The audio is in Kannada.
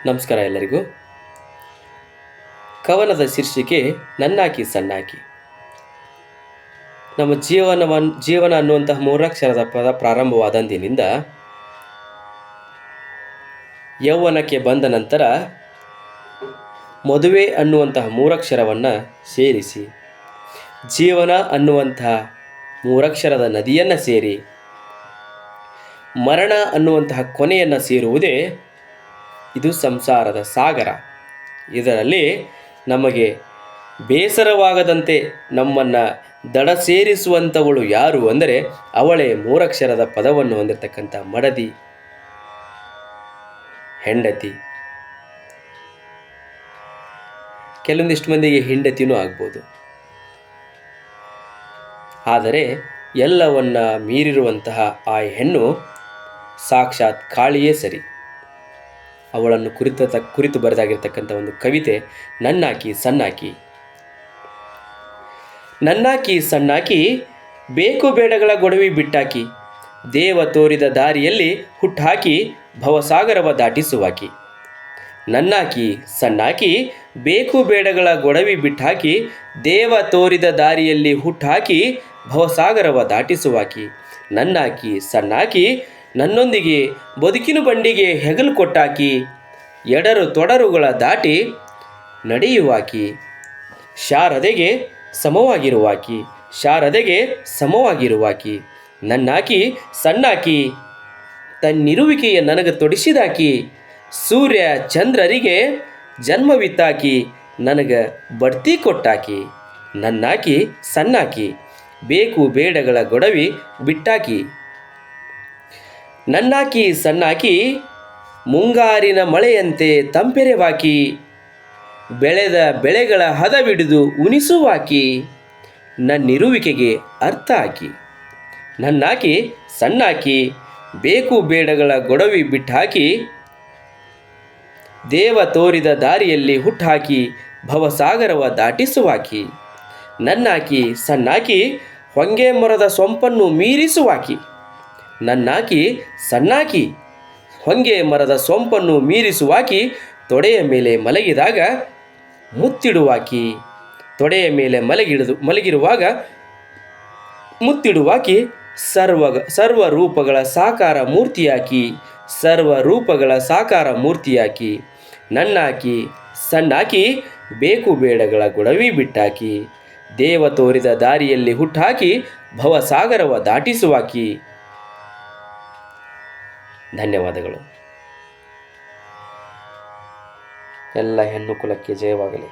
ನಮಸ್ಕಾರ ಎಲ್ಲರಿಗೂ. ಕವನದ ಶೀರ್ಷಿಕೆ ನನ್ನಾಕಿ ಸಣ್ಣಾಕಿ. ನಮ್ಮ ಜೀವನ ಅನ್ನುವಂತಹ ಮೂರಕ್ಷರದ ಪದ ಪ್ರಾರಂಭವಾದಂದಿನಿಂದ ಯೌವನಕ್ಕೆ ಬಂದ ನಂತರ ಮದುವೆ ಅನ್ನುವಂತಹ ಮೂರಕ್ಷರವನ್ನು ಸೇರಿಸಿ ಜೀವನ ಅನ್ನುವಂತಹ ಮೂರಕ್ಷರದ ನದಿಯನ್ನು ಸೇರಿ ಮರಣ ಅನ್ನುವಂತಹ ಕೊನೆಯನ್ನು ಸೇರುವುದೇ ಇದು ಸಂಸಾರದ ಸಾಗರ. ಇದರಲ್ಲಿ ನಮಗೆ ಬೇಸರವಾಗದಂತೆ ನಮ್ಮನ್ನು ದಡ ಸೇರಿಸುವಂಥವಳು ಯಾರು ಅಂದರೆ ಅವಳೇ ಮೂರಕ್ಷರದ ಪದವನ್ನು ಹೊಂದಿರತಕ್ಕಂಥ ಮಡದಿ, ಹೆಂಡತಿ. ಕೆಲವೊಂದಿಷ್ಟು ಮಂದಿಗೆ ಹೆಂಡತಿನೂ ಆಗ್ಬೋದು. ಆದರೆ ಎಲ್ಲವನ್ನ ಮೀರಿರುವಂತಹ ಆ ಹೆಣ್ಣು ಸಾಕ್ಷಾತ್ ಕಾಳಿಯೇ ಸರಿ. ಅವಳನ್ನು ಕುರಿತು ಬರೆದಾಗಿರ್ತಕ್ಕಂಥ ಒಂದು ಕವಿತೆ ನನ್ನಾಕಿ ಸಣ್ಣಾಕಿ. ನನ್ನಾಕಿ ಸಣ್ಣಾಕಿ ಬೇಕು ಬೇಡಗಳ ಗೊಡವಿ ಬಿಟ್ಟಾಕಿ, ದೇವ ತೋರಿದ ದಾರಿಯಲ್ಲಿ ಹುಟ್ಟಾಕಿ ಭವಸಾಗರವ ದಾಟಿಸುವಾಕಿ. ನನ್ನಾಕಿ ಸಣ್ಣಾಕಿ ಬೇಕು ಬೇಡಗಳ ಗೊಡವಿ ಬಿಟ್ಟಾಕಿ, ದೇವ ತೋರಿದ ದಾರಿಯಲ್ಲಿ ಹುಟ್ಟಾಕಿ ಭವಸಾಗರವ ದಾಟಿಸುವಾಕಿ. ನನ್ನಾಕಿ ಸಣ್ಣಾಕಿ ನನ್ನೊಂದಿಗೆ ಬದುಕಿನ ಬಂಡಿಗೆ ಹೆಗಲು ಕೊಟ್ಟಾಕಿ, ಎಡರು ತೊಡರುಗಳ ದಾಟಿ ನಡೆಯುವಾಕಿ. ಶಾರದೆಗೆ ಸಮವಾಗಿರುವಾಕಿ, ಶಾರದೆಗೆ ಸಮವಾಗಿರುವಾಕಿ. ನನ್ನಾಕಿ ಸಣ್ಣಾಕಿ ತನ್ನಿರುವಿಕೆಯ ನನಗೆ ತೊಡಿಸಿದಾಕಿ, ಸೂರ್ಯ ಚಂದ್ರರಿಗೆ ಜನ್ಮವಿತ್ತಾಕಿ ನನಗೆ ಬಡ್ತಿ ಕೊಟ್ಟಾಕಿ. ನನ್ನಾಕಿ ಸಣ್ಣಾಕಿ ಬೇಕು ಬೇಡಗಳ ಗೊಡವಿ ಬಿಟ್ಟಾಕಿ. ನನ್ನಾಕಿ ಸಣ್ಣಾಕಿ ಮುಂಗಾರಿನ ಮಳೆಯಂತೆ ತಂಪೆರೆವಾಕಿ, ಬೆಳೆದ ಬೆಳೆಗಳ ಹದವಿಡಿದು ಉಣಿಸುವಾಕಿ ನನ್ನಿರುವಿಕೆಗೆ ಅರ್ಥ ಹಾಕಿ. ನನ್ನಾಕಿ ಸಣ್ಣಾಕಿ ಬೇಕು ಬೇಡಗಳ ಗೊಡವಿ ಬಿಟ್ಟಾಕಿ, ದೇವ ತೋರಿದ ದಾರಿಯಲ್ಲಿ ಹುಟ್ಟಾಕಿ ಭವಸಾಗರವ ದಾಟಿಸುವಾಕಿ. ನನ್ನಾಕಿ ಸಣ್ಣಾಕಿ ಹೊಂಗೆ ಮರದ ಸೊಂಪನ್ನು ಮೀರಿಸುವಾಕಿ. ನನ್ನಾಕಿ ಸಣ್ಣಾಕಿ ಹೊಂಗೆ ಮರದ ಸೊಂಪನ್ನು ಮೀರಿಸುವಾಕಿ, ತೊಡೆಯ ಮೇಲೆ ಮಲಗಿದಾಗ ಮುತ್ತಿಡುವಾಕಿ. ತೊಡೆಯ ಮೇಲೆ ಮಲಗಿರುವಾಗ ಮುತ್ತಿಡುವಾಕಿ, ಸರ್ವರೂಪಗಳ ಸಾಕಾರ ಮೂರ್ತಿಯಾಕಿ, ಸರ್ವರೂಪಗಳ ಸಾಕಾರ ಮೂರ್ತಿಯಾಕಿ. ನನ್ನಾಕಿ ಸಣ್ಣಾಕಿ ಬೇಕು ಬೇಡಗಳ ಗೊಡವಿ ಬಿಟ್ಟಾಕಿ, ದೇವ ತೋರಿದ ದಾರಿಯಲ್ಲಿ ಹುಟ್ಟಾಕಿ ಭವಸಾಗರವ ದಾಟಿಸುವಾಕಿ. ಧನ್ಯವಾದಗಳು. ಎಲ್ಲ ಹೆಣ್ಣು ಕುಲಕ್ಕೆ ಜಯವಾಗಲಿ.